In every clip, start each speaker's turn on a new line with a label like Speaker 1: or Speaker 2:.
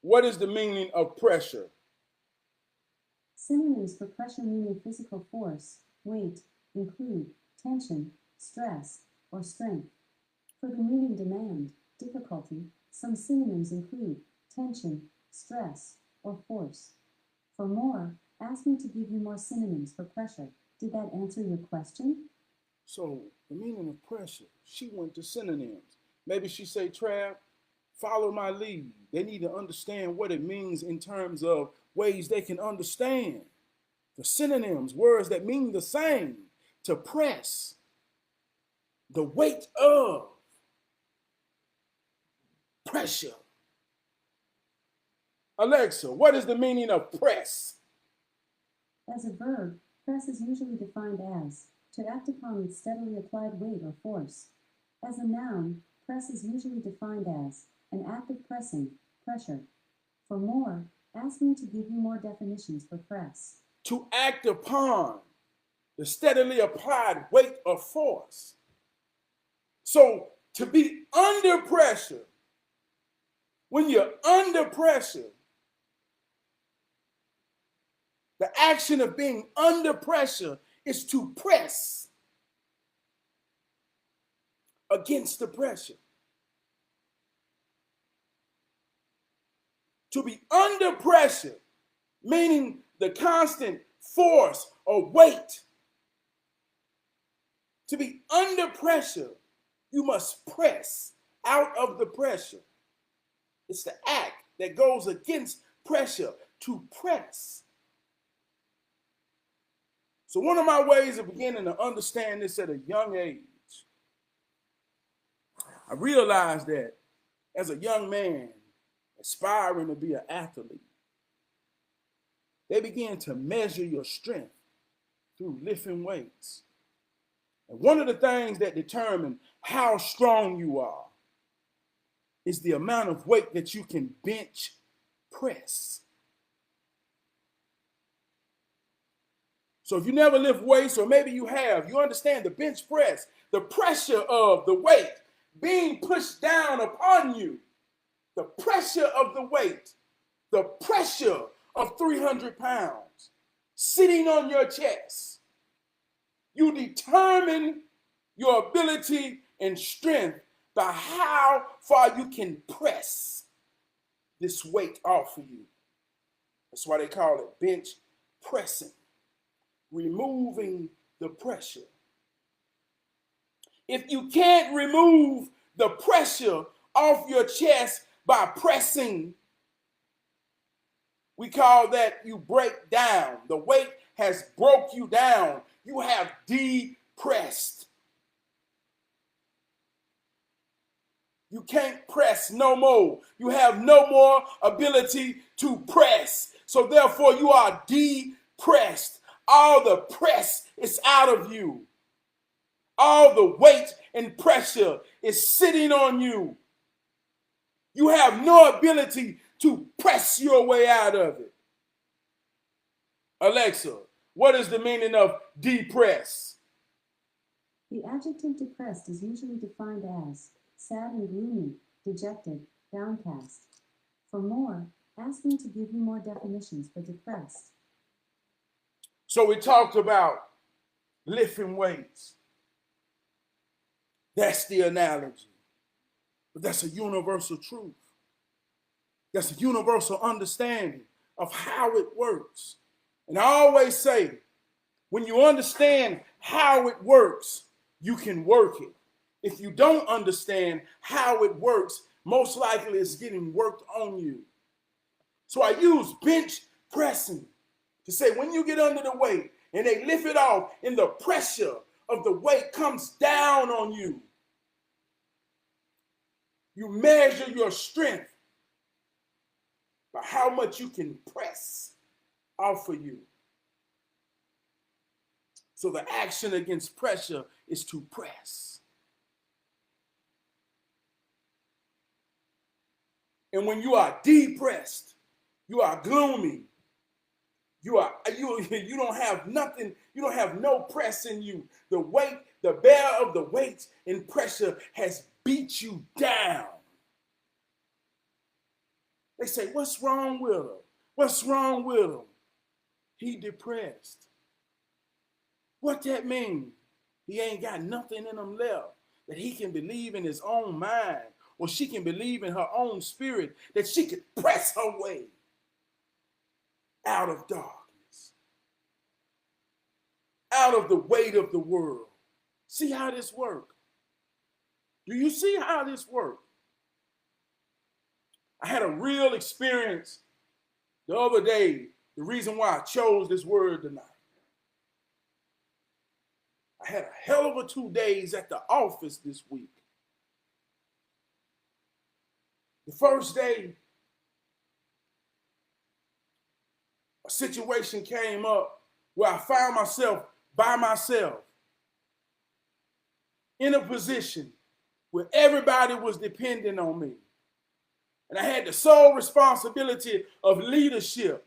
Speaker 1: What is the meaning of pressure?
Speaker 2: Synonyms for pressure meaning physical force, weight, include tension, stress, or strength. For the meaning demand, difficulty, some synonyms include tension, stress, or force. For more, ask me to give you more synonyms for pressure. Did that answer your question?
Speaker 1: So the meaning of pressure, she went to synonyms. Maybe she say, Trav, follow my lead. They need to understand what it means in terms of ways they can understand. The synonyms, words that mean the same. To press, the weight of, pressure. Alexa, what is the meaning of press?
Speaker 2: As a verb, press is usually defined as to act upon with steadily applied weight or force. As a noun, press is usually defined as an act of pressing, pressure. For more, ask me to give you more definitions for press.
Speaker 1: To act upon the steadily applied weight or force. So to be under pressure, when you're under pressure, the action of being under pressure is to press against the pressure. To be under pressure, meaning the constant force or weight. To be under pressure, you must press out of the pressure. It's the act that goes against pressure, to press. So one of my ways of beginning to understand this at a young age, I realized that as a young man aspiring to be an athlete, they begin to measure your strength through lifting weights. And one of the things that determine how strong you are is the amount of weight that you can bench press. So if you never lift weights, or maybe you have, you understand the bench press, the pressure of the weight being pushed down upon you, the pressure of the weight, the pressure of 300 pounds sitting on your chest. You determine your ability and strength by how far you can press this weight off of you. That's why they call it bench pressing, removing the pressure. If you can't remove the pressure off your chest by pressing, we call that you break down. The weight has broke you down. You have depressed. You can't press no more. You have no more ability to press. So therefore you are depressed. All the press is out of you. All the weight and pressure is sitting on you. You have no ability to press your way out of it. Alexa, what is the meaning of depress?
Speaker 2: The adjective depressed is usually defined as sad and gloomy, dejected, downcast. For more, ask me to give you more definitions for depressed.
Speaker 1: So we talked about lifting weights. That's the analogy. But that's a universal truth. That's a universal understanding of how it works. And I always say, when you understand how it works, you can work it. If you don't understand how it works, most likely it's getting worked on you. So I use bench pressing to say when you get under the weight and they lift it off and the pressure of the weight comes down on you, you measure your strength by how much you can press off of you. So the action against pressure is to press. And when you are depressed, you are gloomy. You don't have nothing, you don't have no press in you. The weight, the bear of the weight and pressure has beat you down. They say, what's wrong with him? What's wrong with him? He depressed. What that mean? He ain't got nothing in him left that he can believe in his own mind, or she can believe in her own spirit that she could press her way out of darkness, out of the weight of the world. See how this works? Do you see how this works? I had a real experience the other day, the reason why I chose this word tonight. I had a hell of a 2 days at the office this week. The first day, a situation came up where I found myself by myself in a position where everybody was depending on me. And I had the sole responsibility of leadership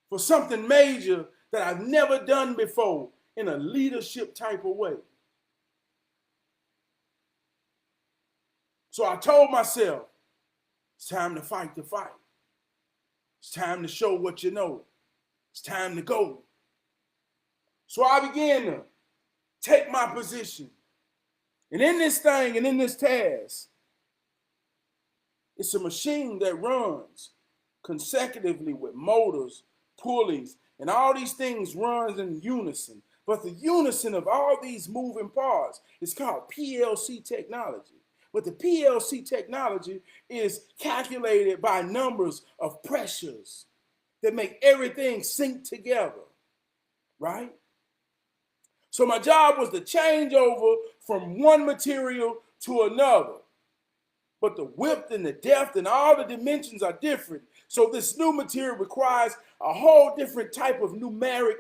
Speaker 1: for something major that I've never done before in a leadership type of way. So I told myself, it's time to fight the fight. It's time to show what you know. It's time to go. So I began to take my position. And in this thing and in this task, it's a machine that runs consecutively with motors, pulleys, and all these things runs in unison. But the unison of all these moving parts is called PLC technology. But the PLC technology is calculated by numbers of pressures that make everything sync together, right? So my job was to change over from one material to another. But the width and the depth and all the dimensions are different. So this new material requires a whole different type of numeric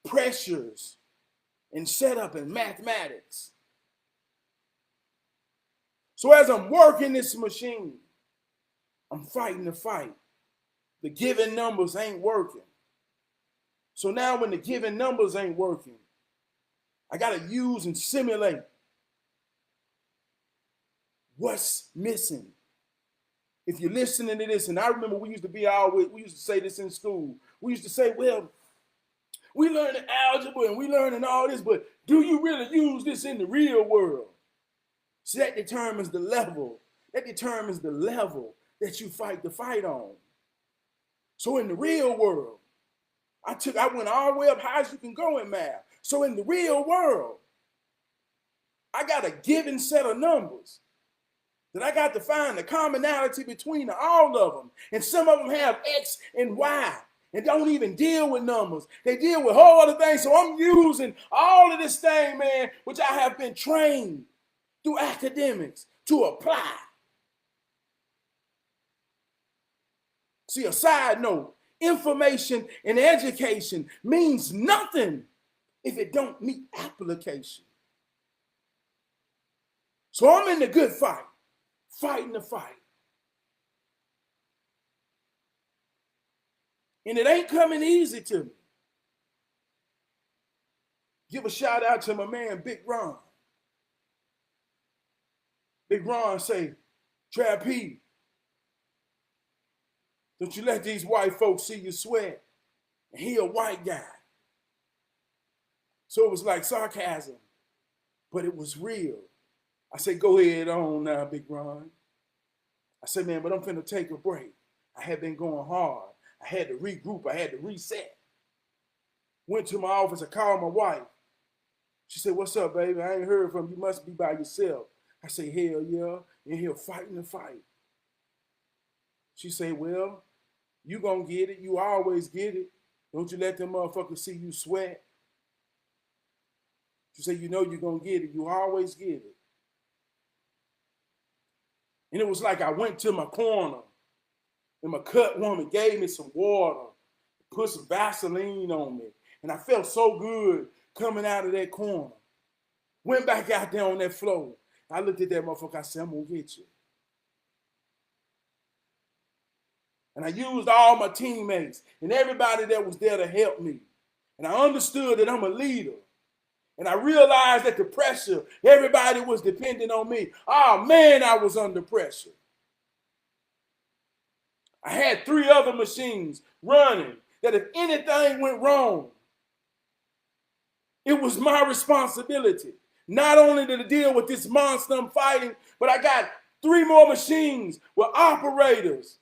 Speaker 1: pressures and setup and mathematics. So as I'm working this machine, I'm fighting the fight. The given numbers ain't working. So now when the given numbers ain't working, I got to use and simulate what's missing. If you're listening to this, and I remember we used to say this in school. We used to say, well, we learning algebra and we learning all this, but do you really use this in the real world? So that determines the level. That determines the level that you fight the fight on. So in the real world, I went all the way up high as you can go in math. So in the real world, I got a given set of numbers that I got to find the commonality between all of them. And some of them have X and Y and don't even deal with numbers. They deal with whole other things. So I'm using all of this thing, man, which I have been trained through academics to apply. See, a side note, information and education means nothing if it don't meet application. So I'm in the good fight, fighting the fight. And it ain't coming easy to me. Give a shout out to my man, Big Ron. Big Ron say, Trap P, don't you let these white folks see you sweat. And he a white guy. So it was like sarcasm, but it was real. I said, go ahead on now, Big Ron. I said, man, but I'm finna take a break. I had been going hard. I had to regroup. I had to reset. Went to my office. I called my wife. She said, what's up, baby? I ain't heard from you. You must be by yourself. I say, hell yeah. In here fighting the fight. She say, well, you gonna get it. You always get it. Don't you let them motherfuckers see you sweat. She say, you know you're gonna get it. You always get it. And it was like I went to my corner and my cut woman gave me some water, put some Vaseline on me. And I felt so good coming out of that corner. Went back out there on that floor. I looked at that motherfucker. I said, I'm gonna get you. And I used all my teammates and everybody that was there to help me. And I understood that I'm a leader. And I realized that the pressure, everybody was depending on me. Oh man, I was under pressure. I had 3 other machines running that if anything went wrong, it was my responsibility. Not only to deal with this monster I'm fighting, but I got 3 more machines with operators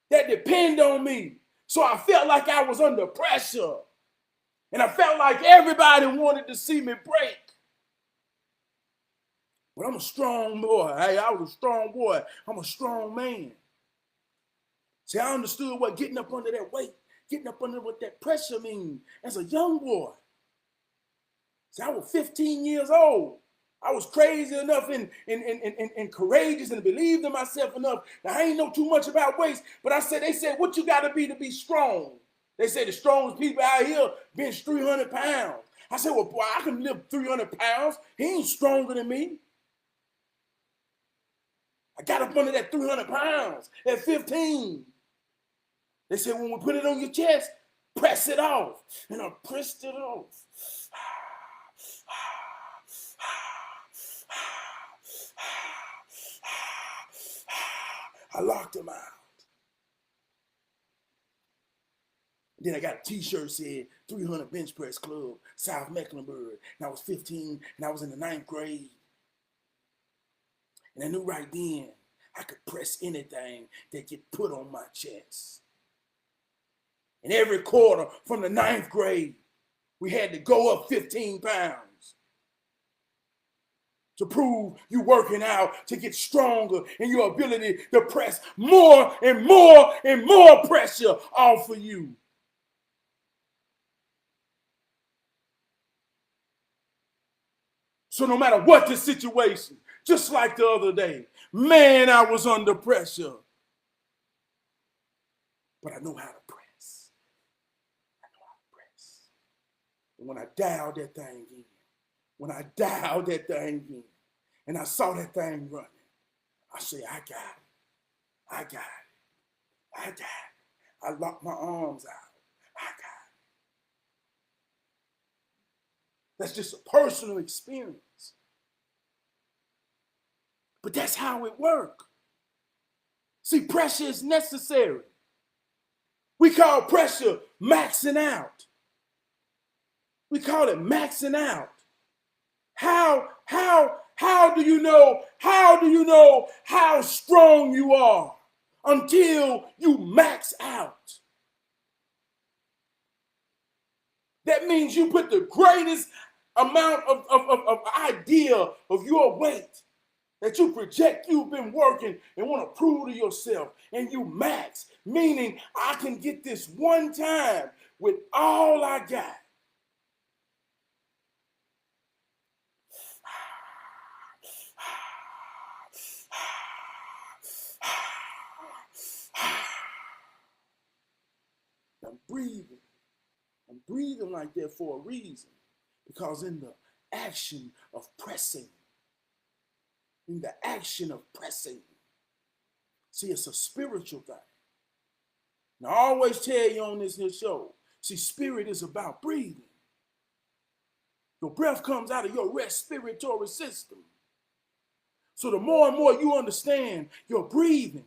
Speaker 1: that depend on me. So I felt like I was under pressure. And I felt like everybody wanted to see me break. But I'm a strong boy. Hey, I was a strong boy. I'm a strong man. See, I understood what getting up under that weight, getting up under what that pressure means as a young boy. See, I was 15 years old. I was crazy enough and courageous and believed in myself enough. Now, I ain't know too much about weights, but they said, what you got to be strong? They say the strongest people out here bench 300 pounds. I said, well, boy, I can lift 300 pounds. He ain't stronger than me. I got up under that 300 pounds at 15. They said, when we put it on your chest, press it off. And I pressed it off. I locked him out. Then I got a t-shirt said 300 Bench Press Club, South Mecklenburg. And I was 15 and I was in the 9th grade. And I knew right then I could press anything that get put on my chest. And every quarter from the 9th grade, we had to go up 15 pounds to prove you working out to get stronger in your ability to press more and more and more pressure off of you. So no matter what the situation, just like the other day, man, I was under pressure. But I know how to press. I know how to press. And when I dialed that thing in, and I saw that thing running, I said, I got it. I locked my arms out. I got it. That's just a personal experience. But that's how it works. See, pressure is necessary. We call pressure maxing out. We call it maxing out. How do you know how strong you are until you max out? That means you put the greatest amount of idea of your weight that you project you've been working and want to prove to yourself, and you max, meaning I can get this one time with all I got. I'm breathing like that for a reason, because in the action of pressing, see, it's a spiritual thing. Now, I always tell you on this here show, see, spirit is about breathing. Your breath comes out of your respiratory system. So the more and more you understand your breathing,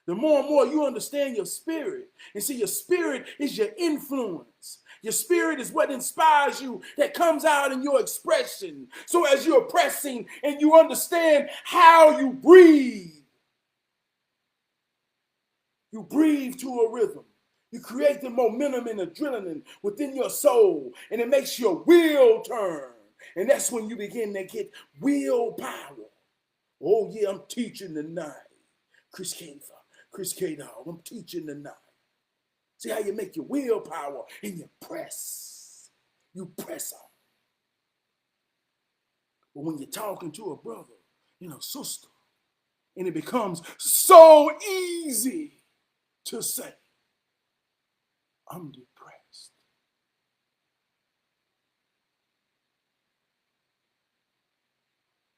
Speaker 1: the more and more you understand your spirit. And see, your spirit is your influence. Your spirit is what inspires you, that comes out in your expression. So as you're pressing and you understand how you breathe to a rhythm. You create the momentum and adrenaline within your soul, and it makes your wheel turn. And that's when you begin to get willpower. Oh yeah, I'm teaching tonight. Chris K-Dog, I'm teaching tonight. See how you make your willpower and you press. You press on. But when you're talking to a brother and a sister, and it becomes so easy to say, I'm depressed.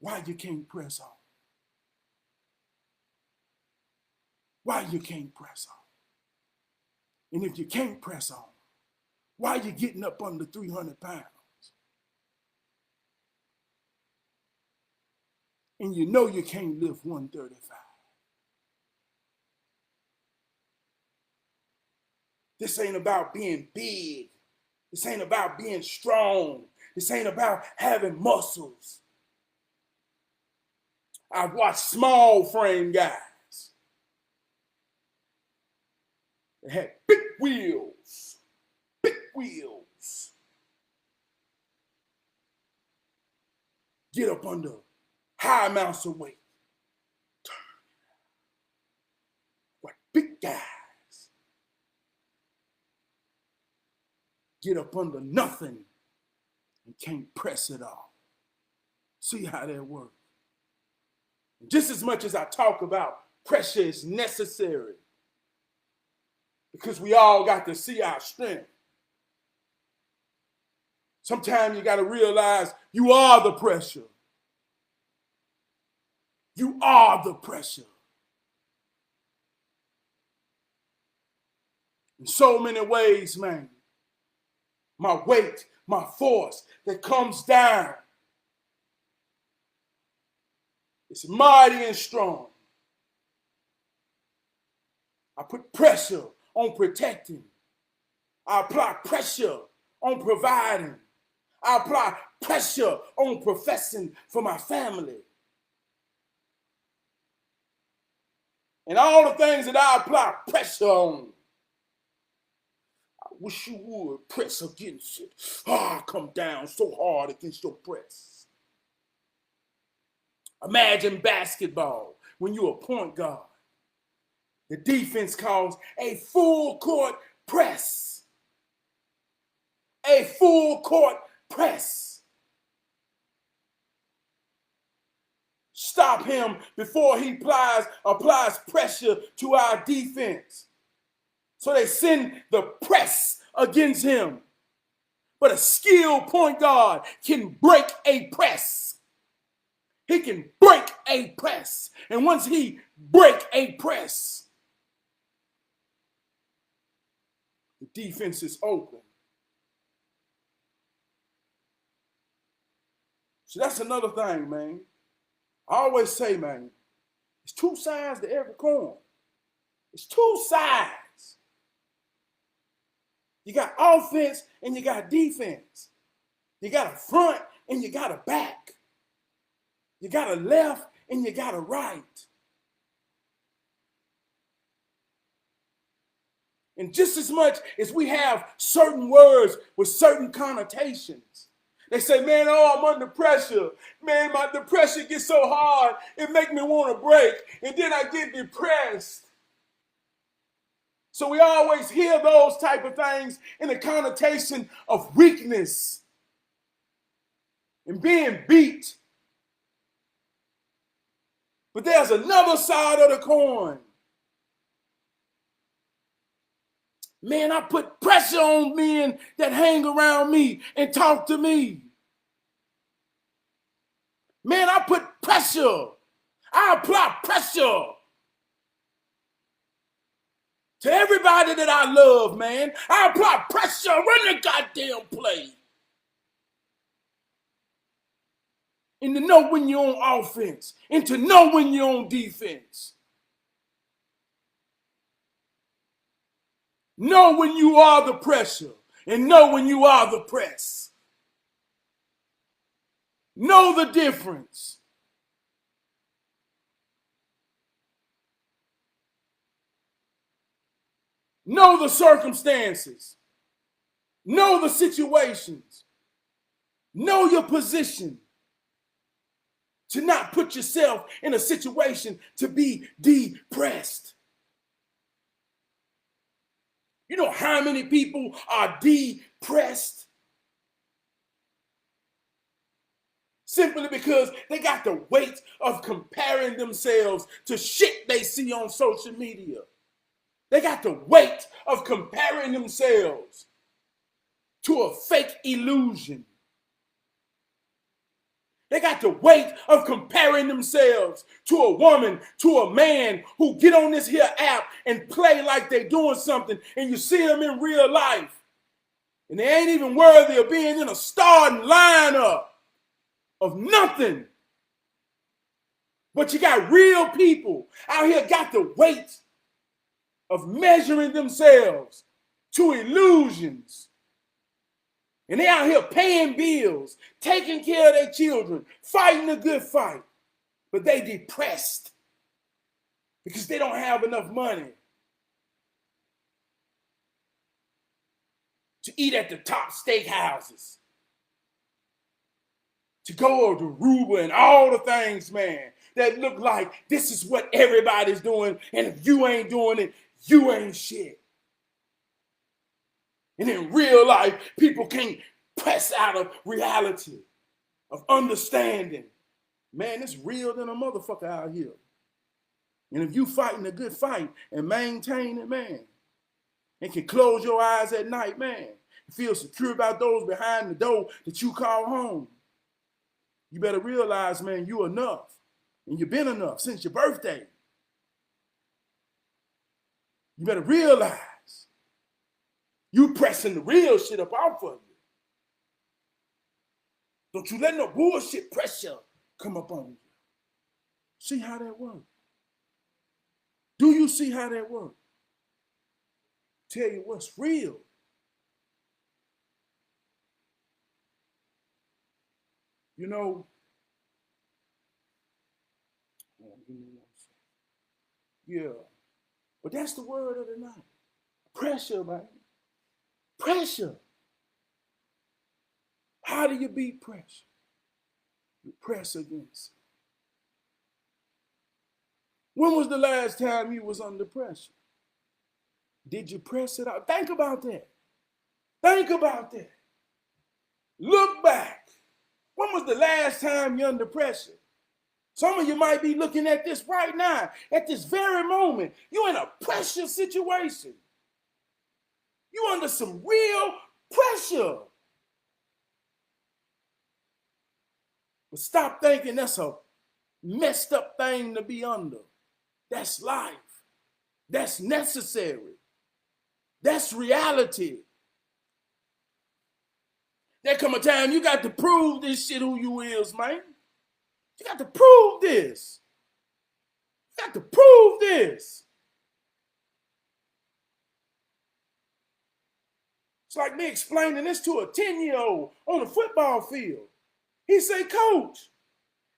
Speaker 1: Why you can't press on? Why you can't press on? And if you can't press on, why you getting up under 300 pounds? And you know you can't lift 135. This ain't about being big. This ain't about being strong. This ain't about having muscles. I've watched small frame guys that had big wheels, get up under high amounts of weight. But big guys get up under nothing and can't press it off. See how that works. Just as much as I talk about pressure is necessary, because we all got to see our strength. Sometimes you got to realize you are the pressure. You are the pressure. In so many ways, man. My weight, my force that comes down. It's mighty and strong. I put pressure on protecting. I apply pressure on providing. I apply pressure on professing for my family. And all the things that I apply pressure on, I wish you would press against it. I come down so hard against your press. Imagine basketball when you're a point guard. The defense calls a full court press. A full court press. Stop him before he applies pressure to our defense. So they send the press against him. But a skilled point guard can break a press. He can break a press. And once he break a press, the defense is open. So that's another thing, man. I always say, man, it's two sides to every coin. It's two sides. You got offense and you got defense. You got a front and you got a back. You got a left and you got a right. And just as much as we have certain words with certain connotations, they say, man, oh, I'm under pressure. Man, the pressure gets so hard, it makes me want to break. And then I get depressed. So we always hear those type of things in the connotation of weakness and being beat. But there's another side of the coin. Man, I put pressure on men that hang around me and talk to me. Man, I put pressure. I apply pressure to everybody that I love, man. I apply pressure. Run the goddamn play. And to know when you're on offense. And to know when you're on defense. Know when you are the pressure. And know when you are the press. Know the difference. Know the circumstances. Know the situations. Know your position. To not put yourself in a situation to be depressed. You know how many people are depressed? Simply because they got the weight of comparing themselves to shit they see on social media. They got the weight of comparing themselves to a fake illusion. They got the weight of comparing themselves to a woman, to a man who get on this here app and play like they doing something, and you see them in real life. And they ain't even worthy of being in a starting lineup of nothing. But you got real people out here got the weight of measuring themselves to illusions. And they out here paying bills, taking care of their children, fighting a good fight. But they depressed because they don't have enough money to eat at the top steakhouses, to go to Aruba and all the things, man, that look like this is what everybody's doing. And if you ain't doing it, you ain't shit. And in real life, people can't press out of reality, of understanding. Man, it's real than a motherfucker out here. And if you fighting a good fight and maintain it, man, and can close your eyes at night, man, and feel secure about those behind the door that you call home, you better realize, man, you enough. And you've been enough since your birthday. You better realize you pressing the real shit up off of you. Don't you let no bullshit pressure come up on you. See how that works? Do you see how that works? Tell you what's real. You know, yeah, but that's the word of the night. Pressure, man. Pressure. How do you beat pressure? You press against it. When was the last time you was under pressure? Did you press it out? Think about that. Think about that. Look back. When was the last time you're under pressure? Some of you might be looking at this right now, at this very moment. You're in a pressure situation. You're under some real pressure. But stop thinking that's a messed up thing to be under. That's life. That's necessary. That's reality. There come a time you got to prove this shit who you is, man. You got to prove this. You got to prove this. It's like me explaining this to a 10-year-old on a football field. He say, Coach,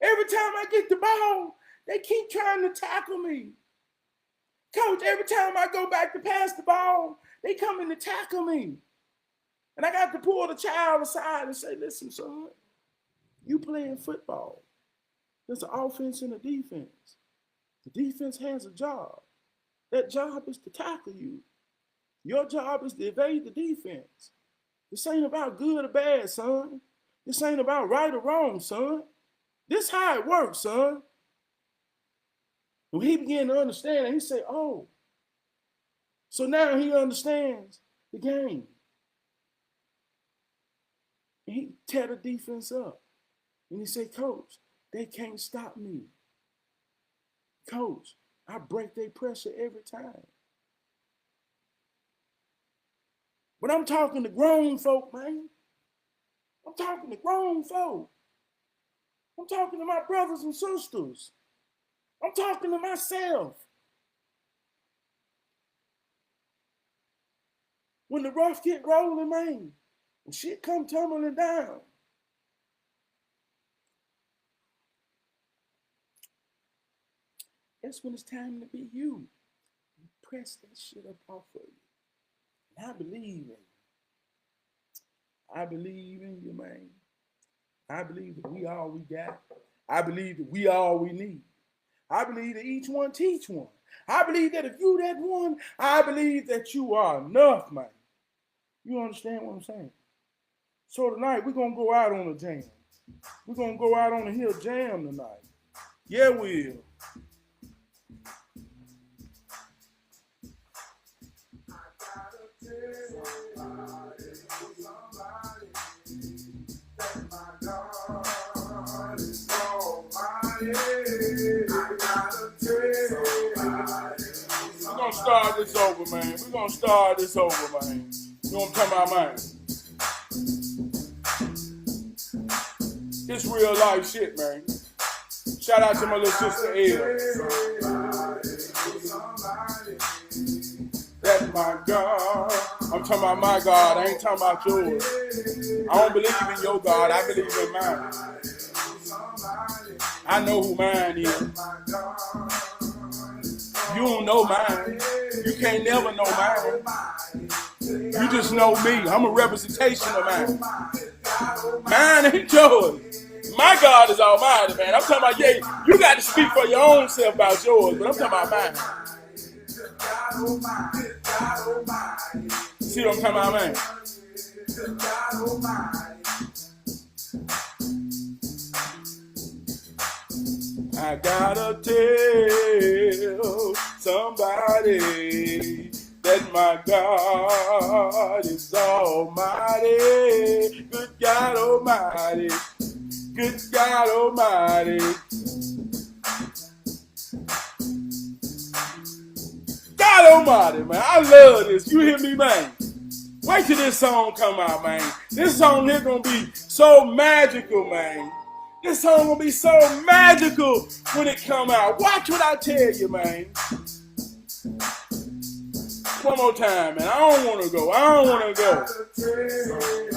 Speaker 1: every time I get the ball, they keep trying to tackle me. Coach, every time I go back to pass the ball, they come in to tackle me. And I got to pull the child aside and say, listen, son, you playing football. There's an offense and a defense. The defense has a job. That job is to tackle you. Your job is to evade the defense. This ain't about good or bad, son. This ain't about right or wrong, son. This how it works, son. When he began to understand, he said, oh. So now he understands the game. And he tear the defense up. And he said, Coach, they can't stop me. Coach, I break their pressure every time. But I'm talking to grown folk, man. I'm talking to grown folk. I'm talking to my brothers and sisters. I'm talking to myself. When the rough get rolling, man, and shit come tumbling down, that's when it's time to be you. You press that shit up off of you. And I believe in you. I believe in you, man. I believe that we all we got. I believe that we all we need. I believe that each one teach one. I believe that if you that one, I believe that you are enough, man. You understand what I'm saying? So tonight, we're going to go out on a jam. We're going to go out on a hill jam tonight. Yeah, we will. We're gonna start this over, man. We're gonna start this over, man. You know what I'm talking about, man? This real life shit, man. Shout out to my little sister Elle. That's my God. I'm talking about my God. I ain't talking about yours. I don't believe in your God. I believe in mine. I know who mine is. You don't know mine. You can't never know mine. You just know me. I'm a representation of mine. Mine ain't yours. My God is almighty, man. I'm talking about, yeah, you got to speak for your own self about yours, but I'm talking about mine. See what I'm talking about, man? I gotta tell somebody that my God is almighty. Good God almighty. Good God almighty. God almighty, man. I love this. You hear me, man? Wait till this song come out, man. This song here gonna be so magical, man. This song gonna be so magical when it come out. Watch what I tell you, man. One more time, man. I don't want to go.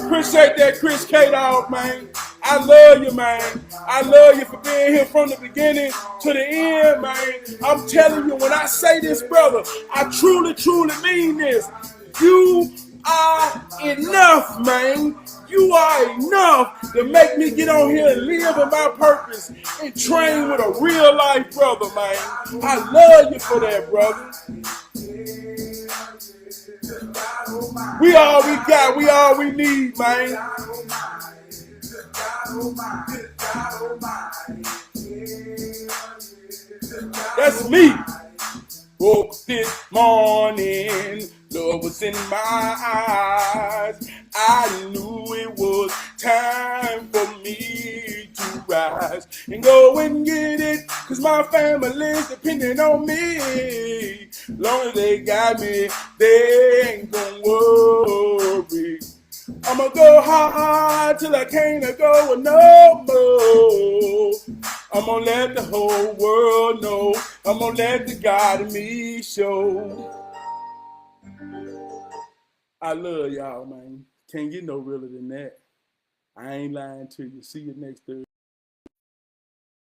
Speaker 1: Appreciate that, Chris K-Dog, man. I love you, man. I love you for being here from the beginning to the end, man. I'm telling you, when I say this, brother, I truly, truly mean this. You are enough, man. You are enough to make me get on here and live in my purpose and train with a real life brother, man. I love you for that, brother. We all we got, we all we need, man. That's me. Woke this morning, love was in my eyes. I knew it was time for me to rise and go and get it, cause my family's depending on me. Long as they got me, they ain't gonna worry. I'ma go hard till I can't go no more. I'm gonna let the whole world know. I'm gonna let the God in me show. I love y'all, man. Can't get no realer than that. I ain't lying to you. See you next Thursday.